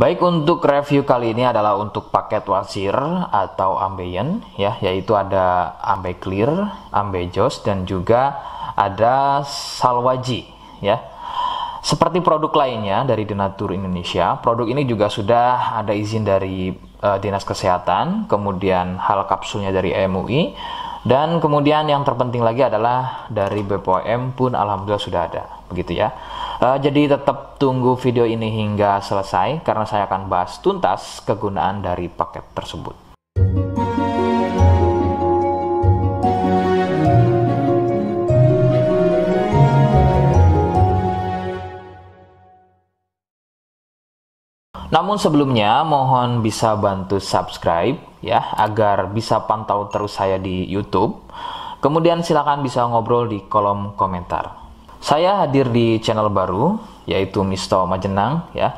Baik, untuk review kali ini adalah untuk paket wasir atau ambeien ya, yaitu ada ambeclear, ambejos, dan juga ada salwaji ya. Seperti produk lainnya dari Denatur Indonesia, produk ini juga sudah ada izin dari Dinas Kesehatan, kemudian hal kapsulnya dari MUI, dan kemudian yang terpenting lagi adalah dari BPOM pun alhamdulillah sudah ada, begitu ya. Jadi tetap tunggu video ini hingga selesai karena saya akan bahas tuntas kegunaan dari paket tersebut. Namun sebelumnya mohon bisa bantu subscribe ya agar bisa pantau terus saya di YouTube. Kemudian silakan bisa ngobrol di kolom komentar. Saya hadir di channel baru yaitu Misto Majenang ya.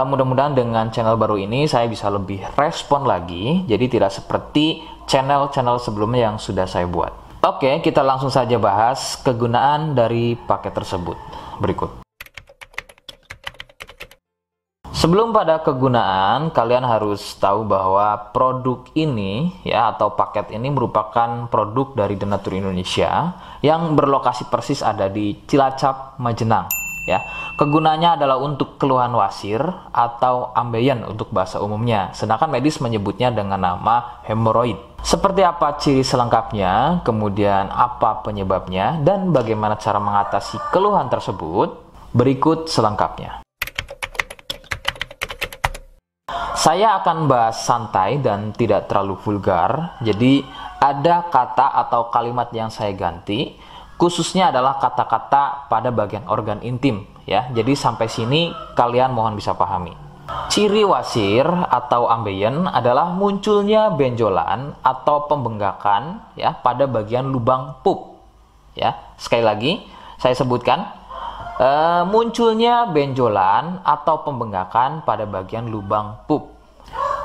Mudah-mudahan dengan channel baru ini saya bisa lebih respon lagi. Jadi tidak seperti channel-channel sebelumnya yang sudah saya buat. Oke, kita langsung saja bahas kegunaan dari paket tersebut. Berikut. Sebelum pada kegunaan, kalian harus tahu bahwa produk ini ya atau paket ini merupakan produk dari Denatur Indonesia yang berlokasi persis ada di Cilacap, Majenang ya. Kegunaannya adalah untuk keluhan wasir atau ambeien untuk bahasa umumnya, sedangkan medis menyebutnya dengan nama hemoroid. Seperti apa ciri selengkapnya, kemudian apa penyebabnya, dan bagaimana cara mengatasi keluhan tersebut, berikut selengkapnya. Saya akan bahas santai dan tidak terlalu vulgar, jadi ada kata atau kalimat yang saya ganti, khususnya adalah kata-kata pada bagian organ intim ya. Jadi sampai sini kalian mohon bisa pahami. Ciri wasir atau ambeien adalah munculnya benjolan atau pembengkakan ya pada bagian lubang pup ya. Sekali lagi saya sebutkan. Munculnya benjolan atau pembengkakan pada bagian lubang pup.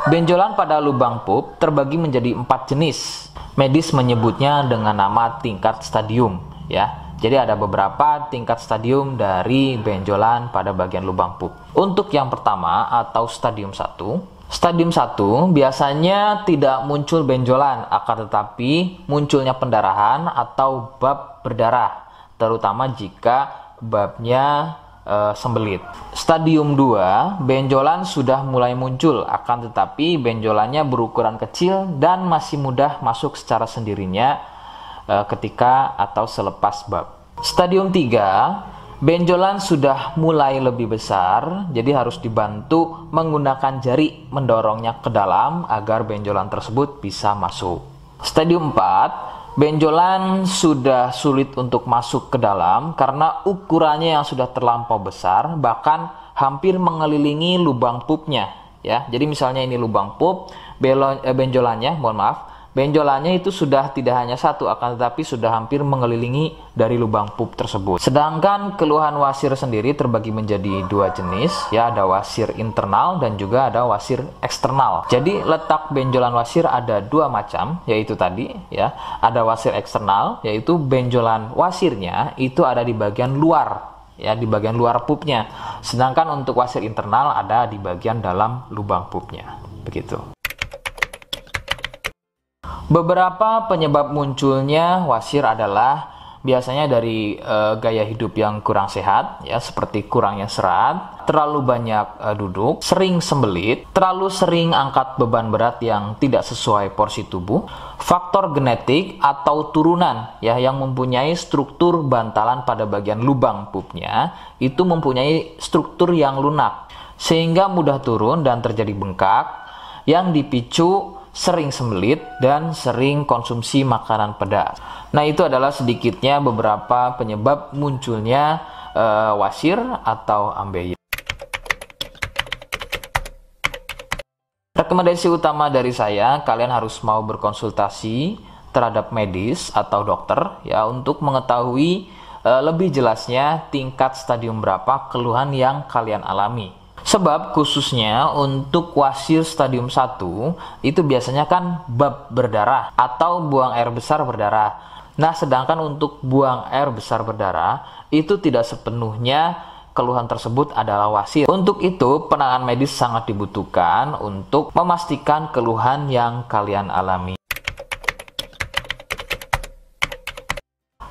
Benjolan pada lubang pup terbagi menjadi 4 jenis. Medis menyebutnya dengan nama tingkat stadium ya. Jadi ada beberapa tingkat stadium dari benjolan pada bagian lubang pup. Untuk yang pertama atau stadium 1. Stadium 1 biasanya tidak muncul benjolan, akan tetapi munculnya pendarahan atau bab berdarah, terutama jika babnya sembelit. Stadium 2, benjolan sudah mulai muncul, akan tetapi benjolannya berukuran kecil dan masih mudah masuk secara sendirinya ketika atau selepas bab. Stadium 3, benjolan sudah mulai lebih besar, jadi harus dibantu menggunakan jari mendorongnya ke dalam agar benjolan tersebut bisa masuk. Stadium 4, benjolan sudah sulit untuk masuk ke dalam karena ukurannya yang sudah terlampau besar, bahkan hampir mengelilingi lubang pupnya ya. Jadi misalnya ini lubang pup, benjolannya, benjolannya itu sudah tidak hanya satu, akan tetapi sudah hampir mengelilingi dari lubang pup tersebut. Sedangkan keluhan wasir sendiri terbagi menjadi 2 jenis ya, ada wasir internal dan juga ada wasir eksternal. Jadi letak benjolan wasir ada 2 macam, yaitu tadi ya, ada wasir eksternal yaitu benjolan wasirnya itu ada di bagian luar ya, di bagian luar pupnya. Sedangkan untuk wasir internal ada di bagian dalam lubang pupnya. Begitu. Beberapa penyebab munculnya wasir adalah biasanya dari gaya hidup yang kurang sehat ya, seperti kurangnya serat, terlalu banyak duduk, sering sembelit, terlalu sering angkat beban berat yang tidak sesuai porsi tubuh, faktor genetik atau turunan ya yang mempunyai struktur bantalan pada bagian lubang pupnya itu mempunyai struktur yang lunak sehingga mudah turun dan terjadi bengkak yang dipicu sering sembelit dan sering konsumsi makanan pedas. Nah, itu adalah sedikitnya beberapa penyebab munculnya wasir atau ambeien. Rekomendasi utama dari saya, kalian harus mau berkonsultasi terhadap medis atau dokter ya untuk mengetahui lebih jelasnya tingkat stadium berapa keluhan yang kalian alami. Sebab khususnya untuk wasir stadium 1 itu biasanya kan bab berdarah atau buang air besar berdarah. Nah, sedangkan untuk buang air besar berdarah itu tidak sepenuhnya keluhan tersebut adalah wasir. Untuk itu, penanganan medis sangat dibutuhkan untuk memastikan keluhan yang kalian alami.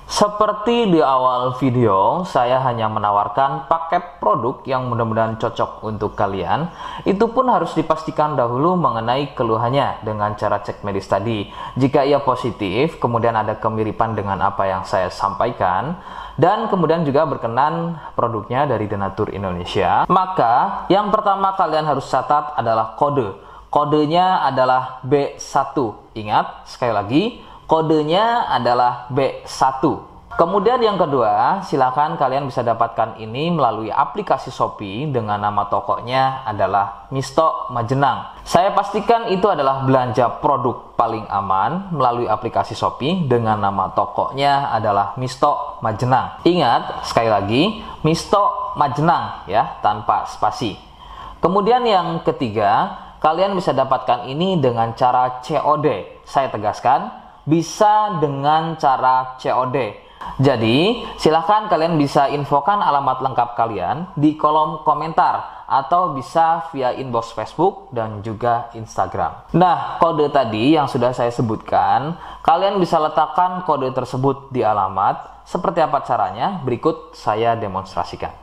Seperti di awal video, saya hanya menawarkan paket produk yang mudah-mudahan cocok untuk kalian. Itu pun harus dipastikan dahulu mengenai keluhannya dengan cara cek medis tadi. Jika ia positif, kemudian ada kemiripan dengan apa yang saya sampaikan, dan kemudian juga berkenan produknya dari Denatur Indonesia, maka yang pertama kalian harus catat adalah kode. Kodenya adalah B1. Ingat, sekali lagi, kodenya adalah B1. Kemudian yang kedua, silakan kalian bisa dapatkan ini melalui aplikasi Shopee dengan nama tokonya adalah Misto Majenang. Saya pastikan itu adalah belanja produk paling aman melalui aplikasi Shopee dengan nama tokonya adalah Misto Majenang. Ingat, sekali lagi, Misto Majenang ya, tanpa spasi. Kemudian yang ketiga, kalian bisa dapatkan ini dengan cara COD. Saya tegaskan, bisa dengan cara COD. Jadi, silahkan kalian bisa infokan alamat lengkap kalian di kolom komentar atau bisa via inbox Facebook dan juga Instagram. Nah, kode tadi yang sudah saya sebutkan, kalian bisa letakkan kode tersebut di alamat. Seperti apa caranya? Berikut saya demonstrasikan.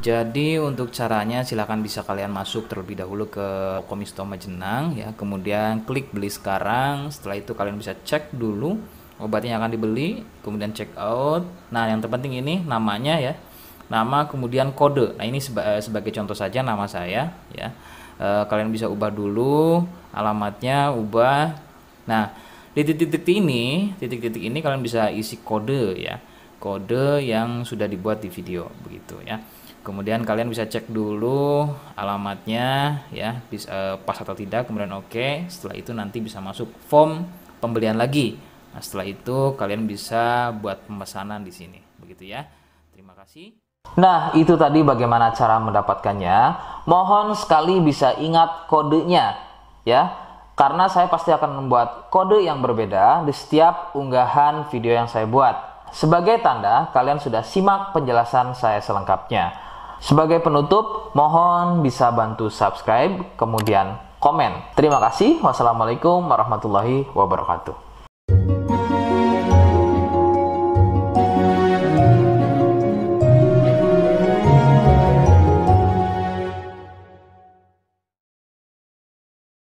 Jadi untuk caranya silahkan bisa kalian masuk terlebih dahulu ke Misto Majenang ya, kemudian klik beli sekarang. Setelah itu kalian bisa cek dulu obatnya yang akan dibeli, kemudian check out. Nah, yang terpenting ini namanya ya, nama kemudian kode. Nah, ini sebagai contoh saja nama saya ya. Kalian bisa ubah dulu alamatnya, ubah. Nah, di titik-titik ini kalian bisa isi kode ya, kode yang sudah dibuat di video begitu ya. Kemudian kalian bisa cek dulu alamatnya ya, pas atau tidak, kemudian oke. Setelah itu nanti bisa masuk form pembelian lagi. Nah, setelah itu kalian bisa buat pemesanan di sini, begitu ya. Terima kasih. Nah, itu tadi bagaimana cara mendapatkannya. Mohon sekali bisa ingat kodenya, ya. Karena saya pasti akan membuat kode yang berbeda di setiap unggahan video yang saya buat. Sebagai tanda, kalian sudah simak penjelasan saya selengkapnya. Sebagai penutup, mohon bisa bantu subscribe, kemudian komen. Terima kasih. Wassalamualaikum warahmatullahi wabarakatuh.